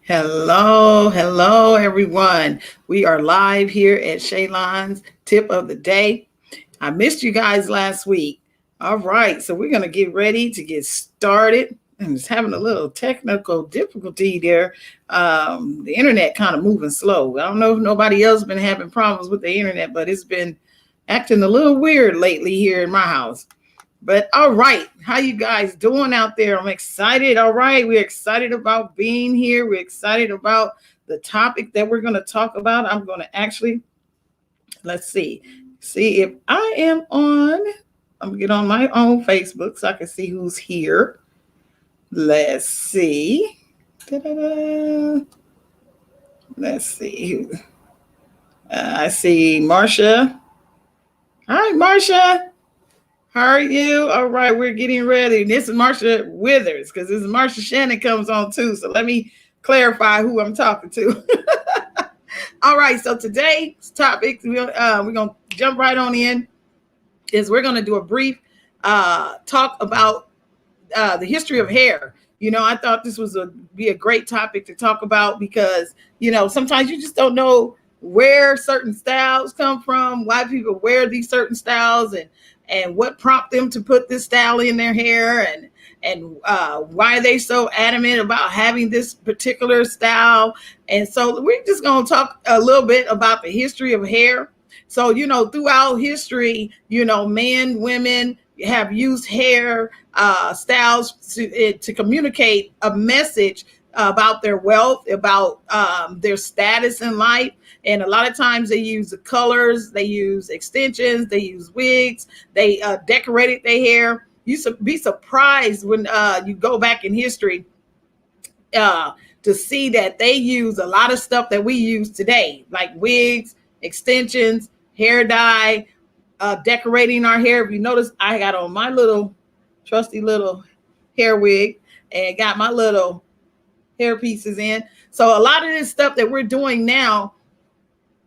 Hello, everyone. We are live here at Shaylon's Tip of the Day. I missed you guys last week. All right, so we're going to get ready to get started. I'm just having a little technical difficulty there. The internet kind of moving slow. I don't know if nobody else been having problems with the internet, but it's been acting a little weird lately here in my house. But all right, how you guys doing out there? I'm excited. All right, we're excited about being here. We're excited about the topic that we're going to talk about. I'm going to actually, let's see if I am on. I'm going to get on my own Facebook so I can see who's here. Let's see. Da-da-da. Let's see. I see Marcia. Hi, Marcia. How are you? All right, we're getting ready. This is Marcia Withers because this is Marcia Shannon comes on too. So let me clarify who I'm talking to. All right, so today's topic, we're going to jump right on in, is we're going to do a brief talk about the history of hair. I thought this was be a great topic to talk about because, sometimes you just don't know where certain styles come from, why people wear these certain styles, and what prompted them to put this style in their hair, and why they so adamant about having this particular style. And so we're just going to talk a little bit about the history of hair. So, throughout history, men, women have used hair styles to communicate a message about their wealth, about their status in life. And a lot of times they use the colors, they use extensions, they use wigs, they decorated their hair. You be surprised when you go back in history to see that they use a lot of stuff that we use today, like wigs, extensions, hair dye, decorating our hair. If you notice, I got on my little trusty little hair wig and got my little hair pieces in. So a lot of this stuff that we're doing now,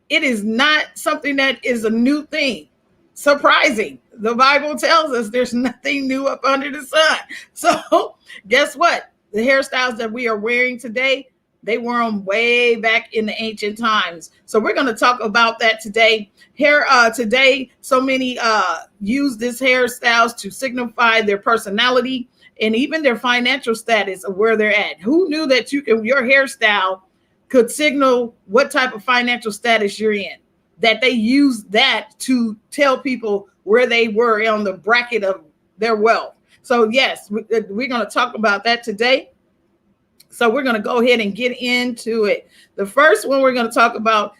it is not something that is a new thing. Surprising. The Bible tells us there's nothing new up under the sun. So guess what? The hairstyles that we are wearing today, they were on way back in the ancient times. So we're going to talk about that today. Today, so many use this hairstyles to signify their personality and even their financial status of where they're at. Who knew that your hairstyle could signal what type of financial status you're in? That they use that to tell people where they were on the bracket of their wealth. So yes, we're going to talk about that today. So we're going to go ahead and get into it. The first one we're going to talk about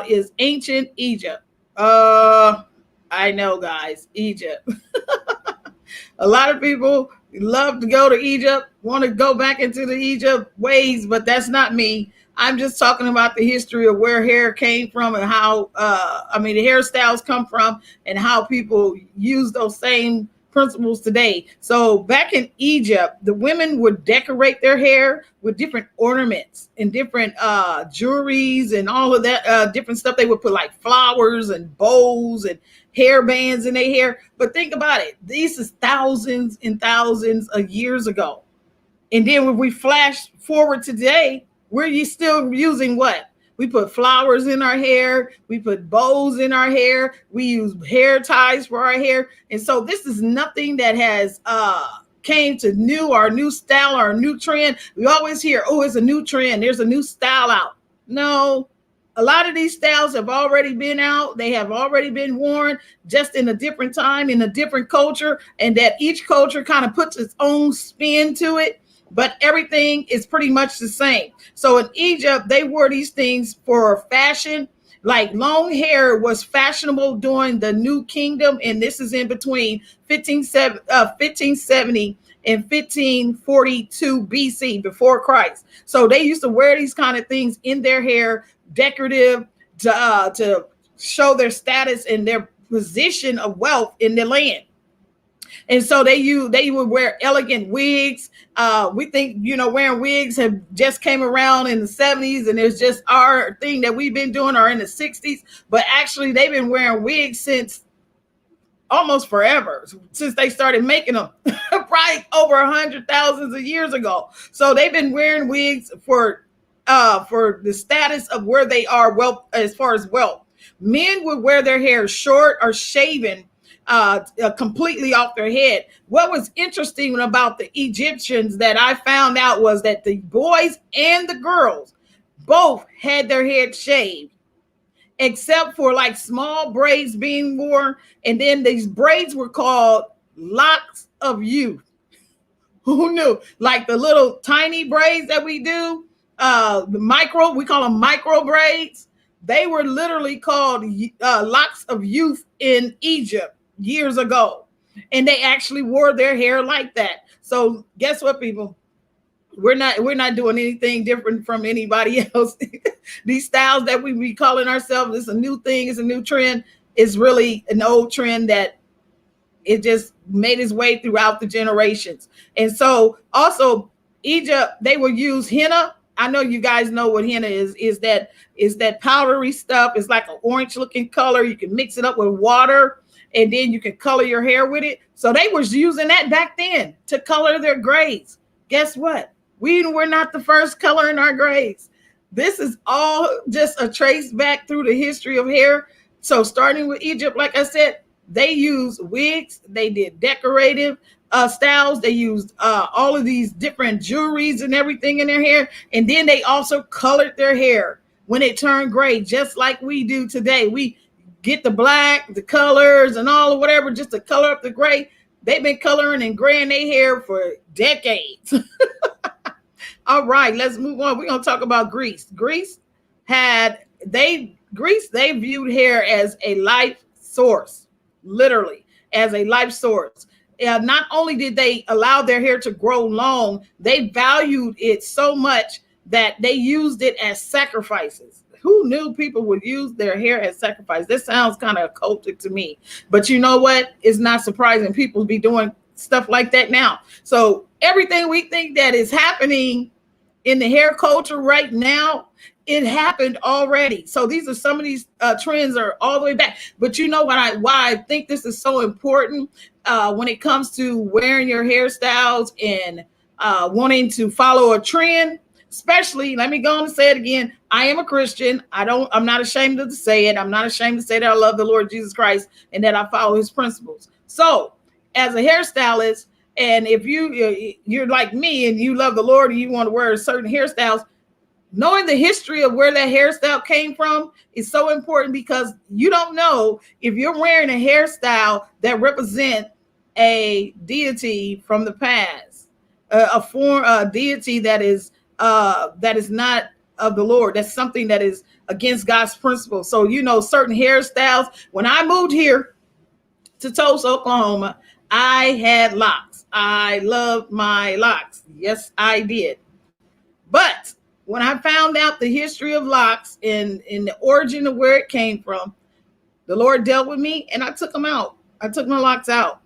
is ancient Egypt. I know, guys, Egypt. A lot of people love to go to Egypt, want to go back into the Egypt ways, but that's not me. I'm just talking about the history of where hair came from and how, the hairstyles come from and how people use those same principles today. So back in Egypt, the women would decorate their hair with different ornaments and different jewelries and all of that different stuff. They would put like flowers and bows and hair bands in their hair. But think about it. This is thousands and thousands of years ago. And then when we flash forward today, we're still using what? We put flowers in our hair. We put bows in our hair. We use hair ties for our hair. And so this is nothing that has came to our new style, our new trend. We always hear, oh, it's a new trend. There's a new style out. No, a lot of these styles have already been out. They have already been worn, just in a different time, in a different culture, and that each culture kind of puts its own spin to it. But everything is pretty much the same. So in Egypt, they wore these things for fashion. Like long hair was fashionable during the New Kingdom, and this is in between 1570 and 1542 BC, before Christ. So they used to wear these kind of things in their hair, decorative, to show their status and their position of wealth in the land. And so they would wear elegant wigs. We think, wearing wigs have just came around in the 70s, and it's just our thing that we've been doing, or in the 60s. But actually, they've been wearing wigs since almost forever, since they started making them, probably over 100,000 of years ago. So they've been wearing wigs for for the status of where they are wealth as far as wealth. Men would wear their hair short or shaven completely off their head. What was interesting about the Egyptians that I found out was that the boys and the girls both had their head shaved, except for like small braids being worn. And then these braids were called locks of youth. Who knew? Like the little tiny braids that we do, we call them micro braids. They were literally called locks of youth in Egypt years ago. And they actually wore their hair like that. So guess what, people? We're not doing anything different from anybody else. These styles that we be calling ourselves, it's a new thing, it's a new trend. It's really an old trend that it just made its way throughout the generations. And so also Egypt, they will use henna. I know you guys know what henna is that powdery stuff. It's like an orange looking color. You can mix it up with water and then you can color your hair with it. So they was using that back then to color their grays. Guess what? We were not the first color in our grays. This is all just a trace back through the history of hair. So starting with Egypt, like I said, they used wigs, they did decorative styles, they used all of these different jewelries and everything in their hair. And then they also colored their hair when it turned gray, just like we do today. We get the black, the colors and all of whatever just to color up the gray. They've been coloring and graying their hair for decades. All right, let's move on. We're going to talk about Greece. Greece, they viewed hair as a life source, literally as a life source. Not only did they allow their hair to grow long, they valued it so much that they used it as sacrifices. Who knew people would use their hair as sacrifice? This sounds kind of occultic to me, but you know what? It's not surprising. People be doing stuff like that now. So everything we think that is happening in the hair culture right now, it happened already. So these are some of these trends are all the way back. But you know why I think this is so important when it comes to wearing your hairstyles and wanting to follow a trend. Especially, let me go on and say it again. I am a Christian. I'm not ashamed to say it. I'm not ashamed to say that I love the Lord Jesus Christ and that I follow his principles. So as a hairstylist, and if you're like me and you love the Lord and you want to wear certain hairstyles, knowing the history of where that hairstyle came from is so important, because you don't know if you're wearing a hairstyle that represents a deity from the past, a deity that is not of the Lord. That's something that is against God's principles. So, certain hairstyles. When I moved here to Tulsa, Oklahoma, I had locks. I loved my locks. Yes, I did. But when I found out the history of locks and the origin of where it came from, the Lord dealt with me and I took them out. I took my locks out.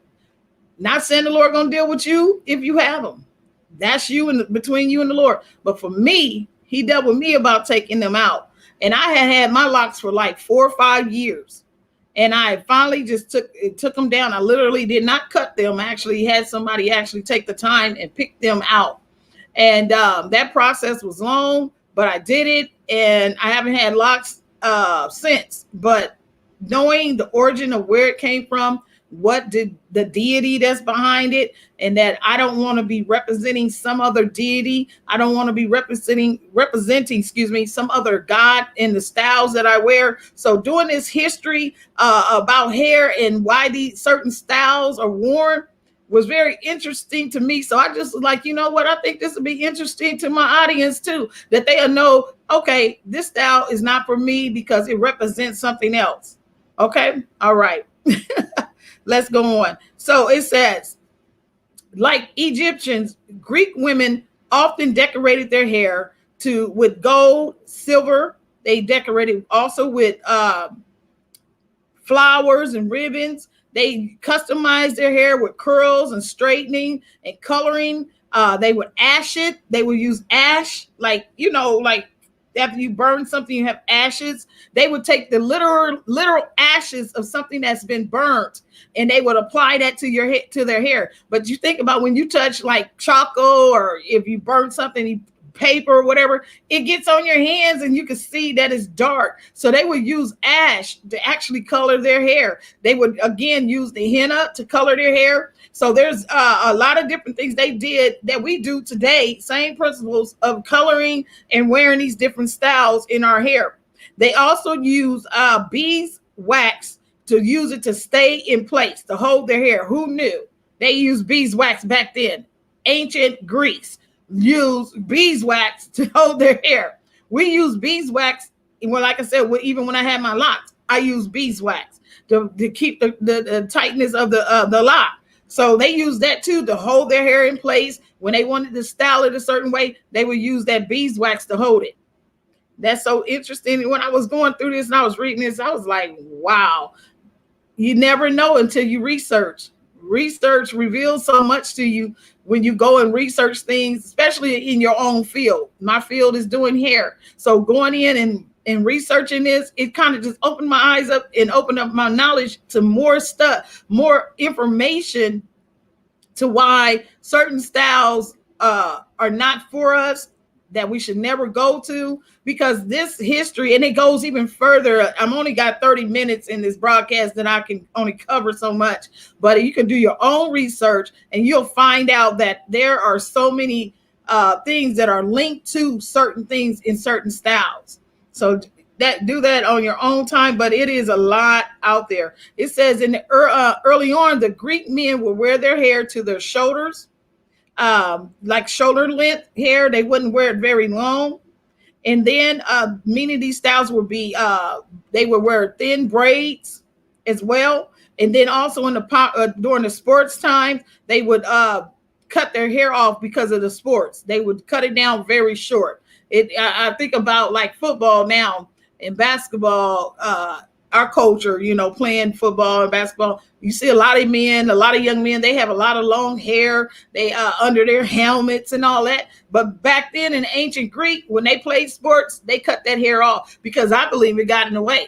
Not saying the Lord going to deal with you if you have them. That's between you and the Lord. But for me, he dealt with me about taking them out. And I had my locks for like 4 or 5 years. And I finally just took them down. I literally did not cut them. I actually had somebody actually take the time and pick them out. And that process was long, but I did it. And I haven't had locks since. But knowing the origin of where it came from, what did the deity that's behind it, and that I don't want to be representing some other deity. I don't want to be representing, some other God in the styles that I wear. So doing this history about hair and why these certain styles are worn was very interesting to me. So I just was like, you know what? I think this will be interesting to my audience too, that they'll know, okay, this style is not for me because it represents something else. Okay. All right. Let's go on. So it says, like Egyptians, Greek women often decorated their hair with gold, silver. They decorated also with flowers and ribbons. They customized their hair with curls and straightening and coloring. They would ash it. They would use ash, like after you burn something, you have ashes. They would take the literal ashes of something that's been burnt, and they would apply that to their hair. But you think about when you touch like charcoal, or if you burn something, you paper or whatever, it gets on your hands and you can see that it's dark. So they would use ash to actually color their hair. They would again use the henna to color their hair. So there's a lot of different things they did that we do today, same principles of coloring and wearing these different styles in our hair. They also use beeswax to use it to stay in place, to hold their hair. Who knew? They used beeswax back then. Ancient Greece used beeswax to hold their hair. We use beeswax, well, like I said, even when I had my locks, I use beeswax to keep the tightness of the lock. So they use that too to hold their hair in place. When they wanted to style it a certain way, they would use that beeswax to hold it. That's so interesting. When I was going through this and I was reading this, I was like, wow, you never know until you research. Research reveals so much to you when you go and research things, especially in your own field. My field is doing hair. So going in and researching this, it kind of just opened my eyes up and opened up my knowledge to more stuff, more information to why certain styles are not for us, that we should never go to, because this history, and it goes even further. I'm only got 30 minutes in this broadcast that I can only cover so much, but you can do your own research and you'll find out that there are so many things that are linked to certain things in certain styles. So do that on your own time, but it is a lot out there. It says in the early on, the Greek men would wear their hair to their shoulders, like shoulder length hair. They wouldn't wear it very long. And then many of these styles would be, they would wear thin braids as well. And then also in the during the sports time, they would cut their hair off because of the sports. They would cut it down very short. I think about like football now and basketball, our culture, playing football and basketball. You see a lot of men, a lot of young men, they have a lot of long hair. They under their helmets and all that. But back then in ancient Greek, when they played sports, they cut that hair off because I believe it got in the way.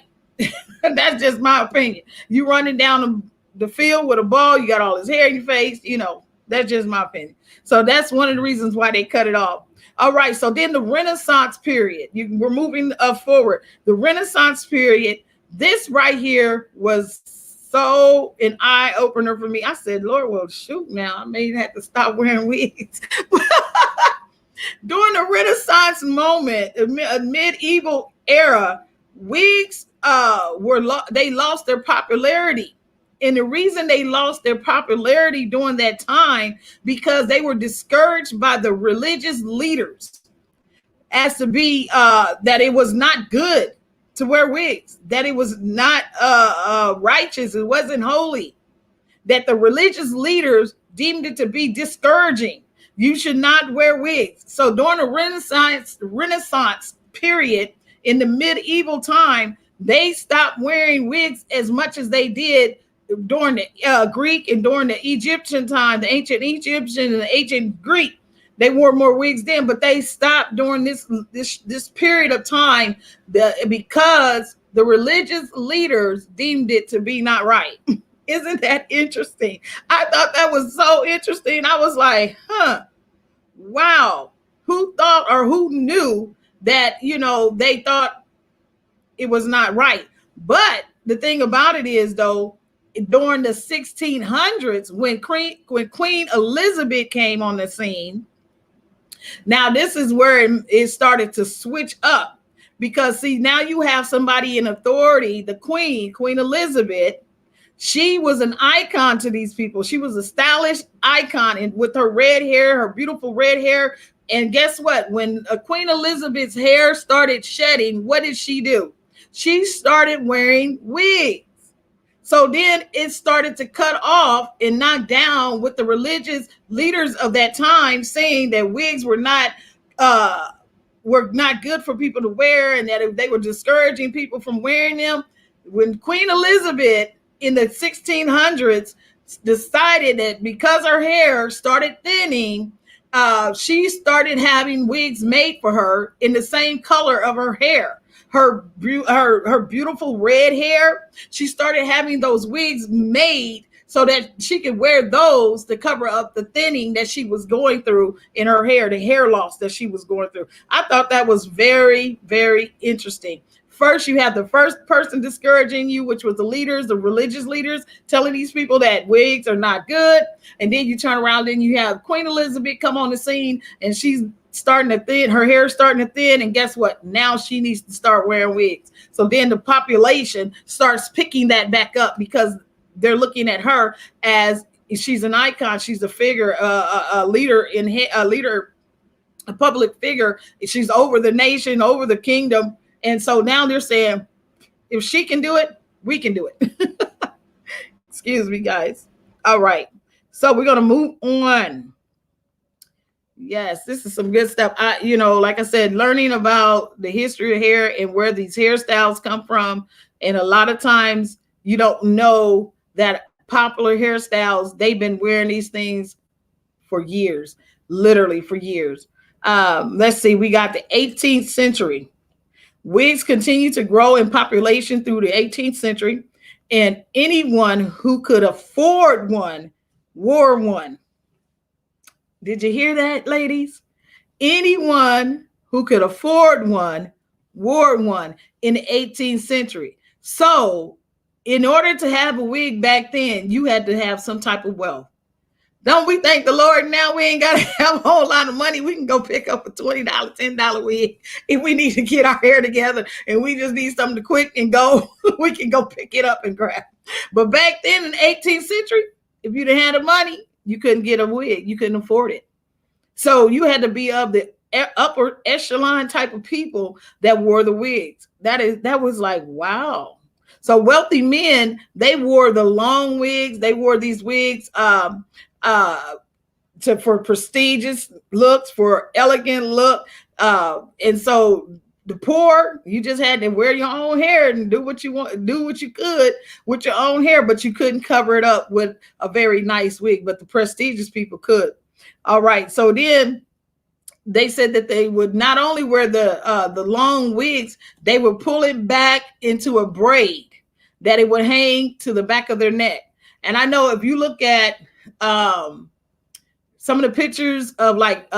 That's just my opinion. You running down the field with a ball, you got all his hair in your face, that's just my opinion. So that's one of the reasons why they cut it off. All right. So then the Renaissance period, we're moving forward. The Renaissance period, this right here was so an eye opener for me. I said, Lord, well, shoot, now I may have to stop wearing wigs. During the Renaissance moment, a medieval era, wigs they lost their popularity. And the reason they lost their popularity during that time, because they were discouraged by the religious leaders as to be that it was not good to wear wigs, that it was not righteous, it wasn't holy, that the religious leaders deemed it to be discouraging. You should not wear wigs. So during the Renaissance period, in the medieval time, they stopped wearing wigs as much as they did during the Greek and during the Egyptian time, the ancient Egyptian and the ancient Greek. They wore more wigs then, but they stopped during this period of time because the religious leaders deemed it to be not right. Isn't that interesting? I thought that was so interesting. I was like, wow. Who thought or who knew that, they thought it was not right. But the thing about it is, though, during the 1600s, when Queen Elizabeth came on the scene, now this is where it started to switch up, because see, now you have somebody in authority, the Queen Elizabeth. She was an icon to these people. She was a stylish icon, and with her red hair, her beautiful red hair. And guess what? When Queen Elizabeth's hair started shedding, what did she do? She started wearing wigs. So then it started to cut off and knock down with the religious leaders of that time, saying that wigs were not good for people to wear, and that they were discouraging people from wearing them. When Queen Elizabeth in the 1600s decided that because her hair started thinning, she started having wigs made for her in the same color of her hair. Her beautiful red hair, she started having those wigs made so that she could wear those to cover up the thinning that she was going through in her hair, the hair loss that she was going through. I thought that was very, very interesting. First, you have the first person discouraging you, which was the leaders, the religious leaders, telling these people that wigs are not good. And then you turn around and you have Queen Elizabeth come on the scene, and she's starting to thin, her hair is starting to thin. And guess what? Now she needs to start wearing wigs. So then the population starts picking that back up because they're looking at her as she's an icon. She's a figure, a leader a public figure. She's over the nation, over the kingdom. And so now they're saying, if she can do it, we can do it. Excuse me, guys. All right. So we're going to move on. Yes, this is some good stuff. Like I said, learning about the history of hair and where these hairstyles come from. And a lot of times you don't know that popular hairstyles, they've been wearing these things for years, literally for years. Let's see, we got the 18th century. Wigs continue to grow in population through the 18th century, and anyone who could afford one wore one. Did you hear that, ladies? Anyone who could afford one wore one in the 18th century. So in order to have a wig back then, you had to have some type of wealth. Don't we thank the Lord now we ain't got to have a whole lot of money. We can go pick up a $20, $10 wig if we need to get our hair together and we just need something to quick and go. We can go pick it up and grab. But back then in the 18th century, if you didn't have the money, you couldn't get a wig. You couldn't afford it. So you had to be of the upper echelon type of people that wore the wigs. That was like, wow. So wealthy men, they wore the long wigs. They wore these wigs for prestigious looks, for elegant look. And so the poor, you just had to wear your own hair and do what you want, do what you could with your own hair, but you couldn't cover it up with a very nice wig, but the prestigious people could. All right. So then they said that they would not only wear the long wigs, they would pull it back into a braid that it would hang to the back of their neck. And I know if you look at some of the pictures of like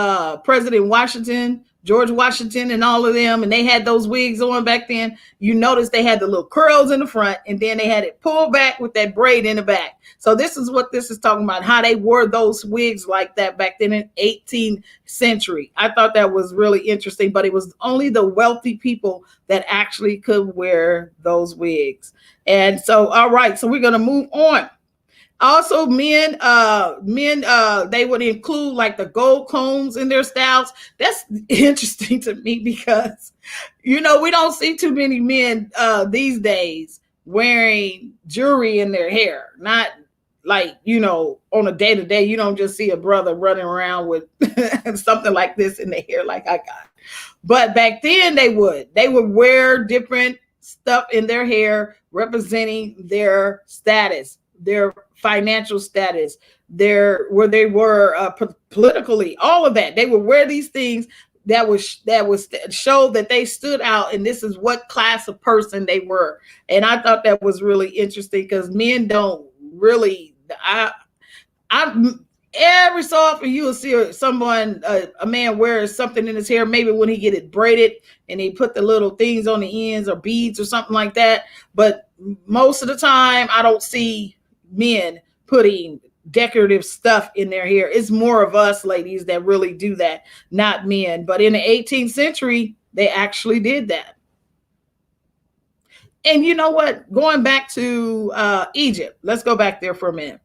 President Washington, George Washington, and all of them, and they had those wigs on back then, you notice they had the little curls in the front, and then they had it pulled back with that braid in the back. So this is what this is talking about, how they wore those wigs like that back then in 18th century. I thought that was really interesting, but it was only the wealthy people that actually could wear those wigs. And so, all right, so we're going to move on. Also, men, they would include like the gold combs in their styles. That's interesting to me because, we don't see too many men these days wearing jewelry in their hair. Not like, on a day-to-day, you don't just see a brother running around with something like this in their hair like I got. But back then they would wear different stuff in their hair representing their status, their financial status, where they were politically, all of that. They would wear these things that was show that they stood out, and this is what class of person they were. And I thought that was really interesting because men don't really. Every so often you will see someone, a man wears something in his hair, maybe when he get it braided and he put the little things on the ends or beads or something like that. But most of the time I don't see men putting decorative stuff in their hair. It's more of us ladies that really do that, not men. But in the 18th century, they actually did that. And you know what? Going back to Egypt, let's go back there for a minute.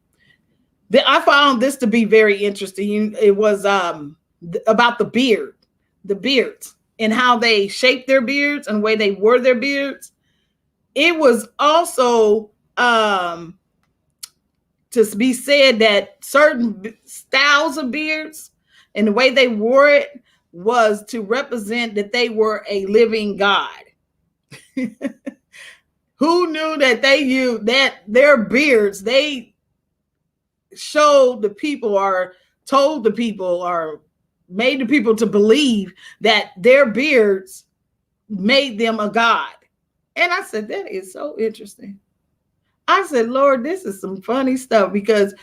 I found this to be very interesting. It was about the beards and how they shaped their beards and the way they wore their beards. It was also to be said that certain styles of beards and the way they wore it was to represent that they were a living God. Who knew that their beards, they showed the people or told the people or made the people to believe that their beards made them a god. And I said, that is so interesting. I said, Lord, this is some funny stuff because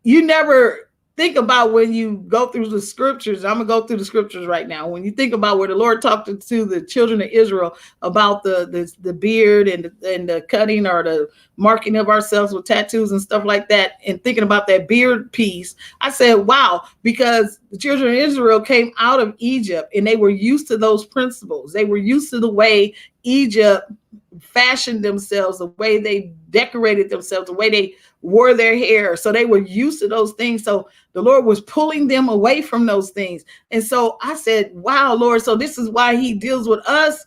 you never think about when you go through the scriptures. I'm gonna go through the scriptures right now. When you think about where the Lord talked to the children of Israel about the beard and the cutting or the marking of ourselves with tattoos and stuff like that, and thinking about that beard piece, I said, wow, because the children of Israel came out of Egypt and they were used to those principles. They were used to the way Egypt fashioned themselves, the way they decorated themselves, the way they wore their hair. So they were used to those things. So the Lord was pulling them away from those things. And so I said, wow, Lord, so this is why he deals with us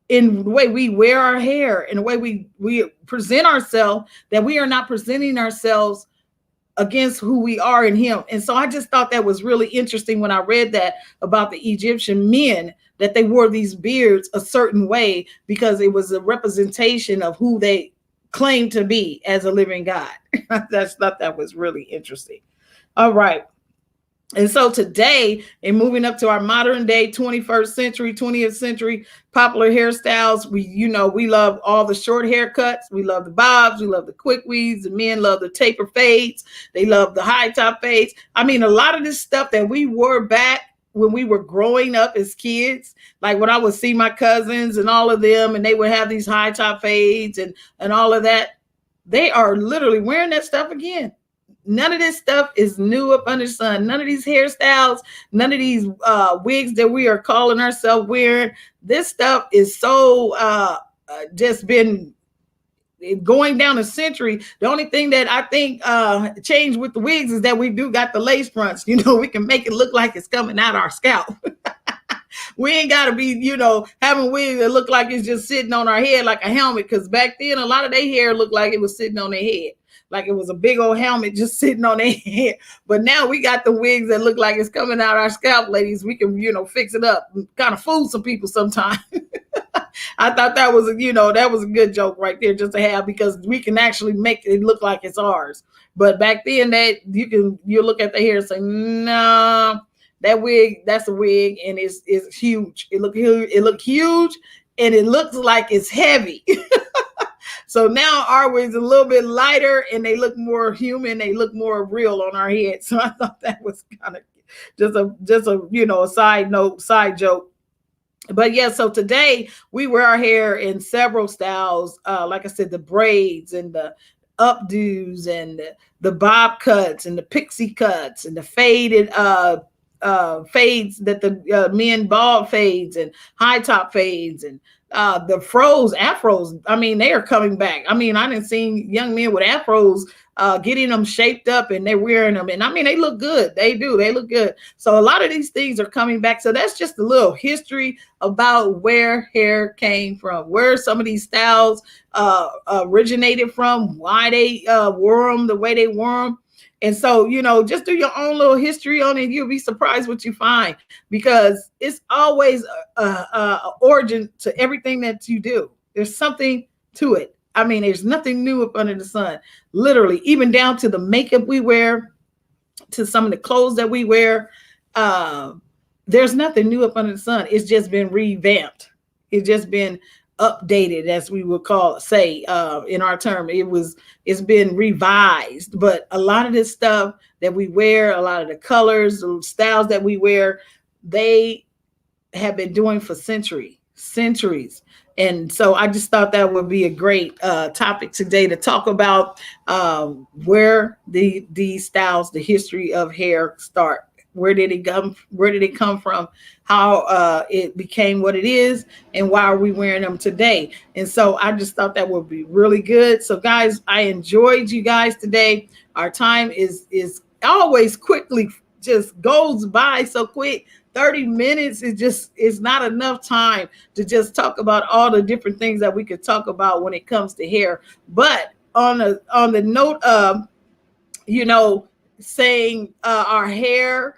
in the way we wear our hair, in the way we present ourselves, that we are not presenting ourselves against who we are in him. And so I just thought that was really interesting when I read that about the Egyptian men, that they wore these beards a certain way because it was a representation of who they claimed to be as a living God. I just thought that was really interesting. All right. And so today, and moving up to our modern day 21st century, 20th century popular hairstyles, we love all the short haircuts. We love the bobs. We love the quick weaves. The men love the taper fades. They love the high top fades. I mean, a lot of this stuff that we wore back when we were growing up as kids, like when I would see my cousins and all of them, and they would have these high top fades and all of that, they are literally wearing that stuff again. None of this stuff is new up under the sun. None of these hairstyles, none of these wigs that we are calling ourselves wearing. This stuff is so just been going down a century. The only thing that I think changed with the wigs is that we do got the lace fronts. We can make it look like it's coming out our scalp. We ain't got to be, having wigs that look like it's just sitting on our head like a helmet. Because back then, a lot of their hair looked like it was sitting on their head. Like it was a big old helmet just sitting on their head. But now we got the wigs that look like it's coming out our scalp, ladies. We can, fix it up. Kind of fool some people sometimes. I thought that was a good joke right there just to have, because we can actually make it look like it's ours. But back then, that you look at the hair and say, no, that wig, that's a wig, and it's huge. It look huge, and it looks like it's heavy. So now our wigs are a little bit lighter and they look more human. They look more real on our head. So I thought that was kind of just a side joke. But yeah, so today we wear our hair in several styles. Like I said, the braids and the updos and the bob cuts and the pixie cuts and the faded fades that the men bald fades and high top fades and the afros. I mean, they are coming back. I mean, I didn't see young men with afros getting them shaped up, and they're wearing them. And I mean, they look good. They do. They look good. So a lot of these things are coming back. So that's just a little history about where hair came from, where some of these styles originated from, why they wore them the way they wore them. And so, just do your own little history on it. You'll be surprised what you find, because it's always a origin to everything that you do. There's something to it. I mean, there's nothing new up under the sun, literally, even down to the makeup we wear, to some of the clothes that we wear. There's nothing new up under the sun. It's just been revamped. It's just been updated, as we would say in our term. It's been revised. But a lot of this stuff that we wear, a lot of the colors, the styles that we wear, they have been doing for centuries. And so I just thought that would be a great topic today to talk about where these styles, the history of hair start. Where did it come? Where did it come from? How it became what it is, and why are we wearing them today? And so I just thought that would be really good. So guys, I enjoyed you guys today. Our time is always quickly just goes by so quick. 30 minutes is not enough time to just talk about all the different things that we could talk about when it comes to hair. But on the note of, saying our hair,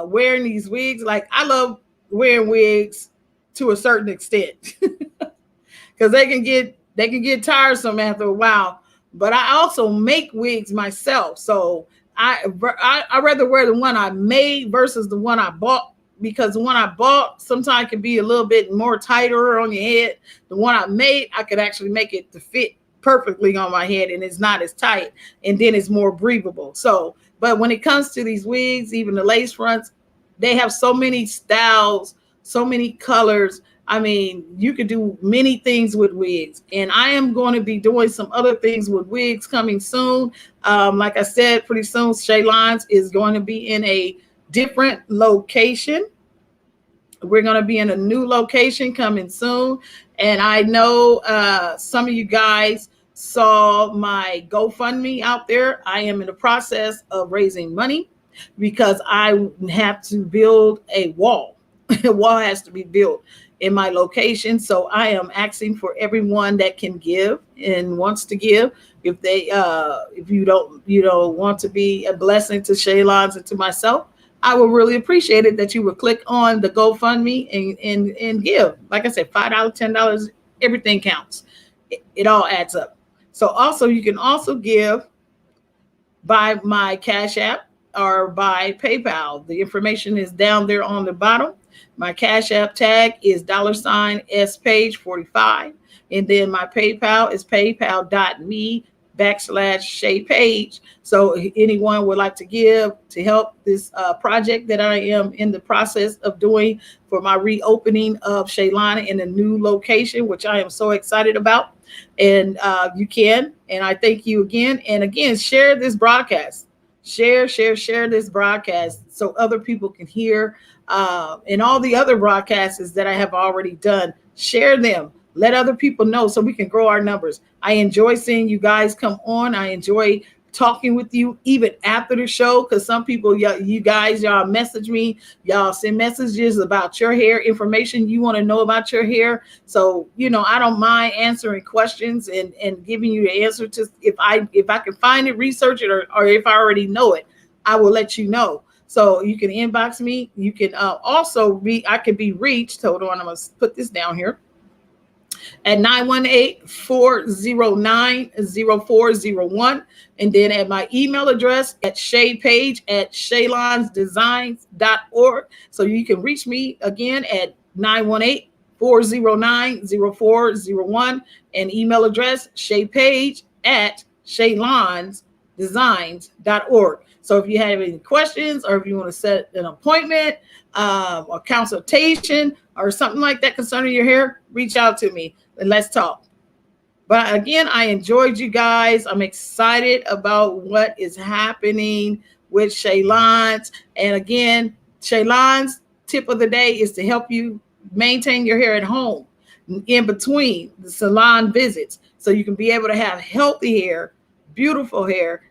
wearing these wigs, like I love wearing wigs to a certain extent, because they can get tiresome after a while. But I also make wigs myself, so I rather wear the one I made versus the one I bought, because the one I bought sometimes can be a little bit more tighter on your head. The one I made, I could actually make it to fit perfectly on my head and it's not as tight, and then it's more breathable. So, but when it comes to these wigs, even the lace fronts, they have so many styles, so many colors. I mean, you could do many things with wigs, and I am going to be doing some other things with wigs coming soon. Like I said, pretty soon, Shay Lines is going to be in a different location. We're going to be in a new location coming soon. And I know some of you guys saw my GoFundMe out there. I am in the process of raising money because I have to build a wall. A wall has to be built in my location. So I am asking for everyone that can give and wants to give. If you don't want to be a blessing to Shaylons and to myself, I would really appreciate it that you would click on the GoFundMe and give. Like I said, $5, $10, everything counts. It all adds up. So also you can also give by my Cash App or by PayPal. The information is down there on the bottom. My Cash App tag is $SPage45. And then my PayPal is paypal.me/Shay Page. So anyone would like to give to help this project that I am in the process of doing for my reopening of Shaylana in a new location, which I am so excited about. And you can. And I thank you again. And again, share this broadcast. Share this broadcast so other people can hear. And all the other broadcasts that I have already done, share them. Let other people know so we can grow our numbers. I enjoy seeing you guys come on. I enjoy talking with you even after the show, because some people, you guys, y'all message me. Y'all send messages about your hair, information you want to know about your hair. So, I don't mind answering questions and giving you the answer to, if I can find it, research it, or if I already know it, I will let you know. So you can inbox me. You can I can be reached. Hold on, I'm going to put this down here. At 918-409-0401. And then at my email address at shaylonsdesigns.org. So you can reach me again at 918-409-0401. And email address shaylonsdesigns.org. So if you have any questions, or if you want to set an appointment or consultation or something like that concerning your hair, reach out to me and let's talk. But again, I enjoyed you guys. I'm excited about what is happening with Shaylons. And again, Shaylons tip of the day is to help you maintain your hair at home in between the salon visits, so you can be able to have healthy hair, beautiful hair,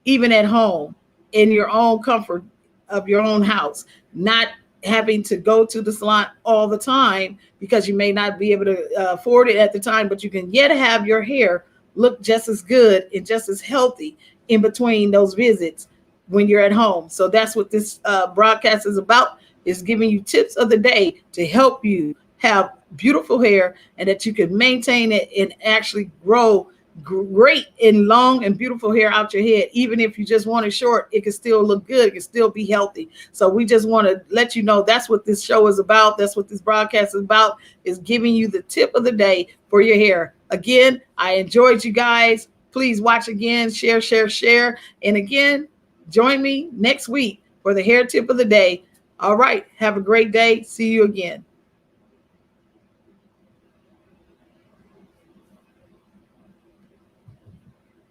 even at home in your own comfort of your own house, not having to go to the salon all the time because you may not be able to afford it at the time, but you can yet have your hair look just as good and just as healthy in between those visits when you're at home. So that's what this broadcast is about, is giving you tips of the day to help you have beautiful hair and that you can maintain it and actually grow great and long and beautiful hair out your head. Even if you just want it short, it can still look good. It can still be healthy. So we just want to let you know that's what this show is about. That's what this broadcast is about, is giving you the tip of the day for your hair. Again, I enjoyed you guys. Please watch again, share. And again, join me next week for the hair tip of the day. All right. Have a great day. See you again.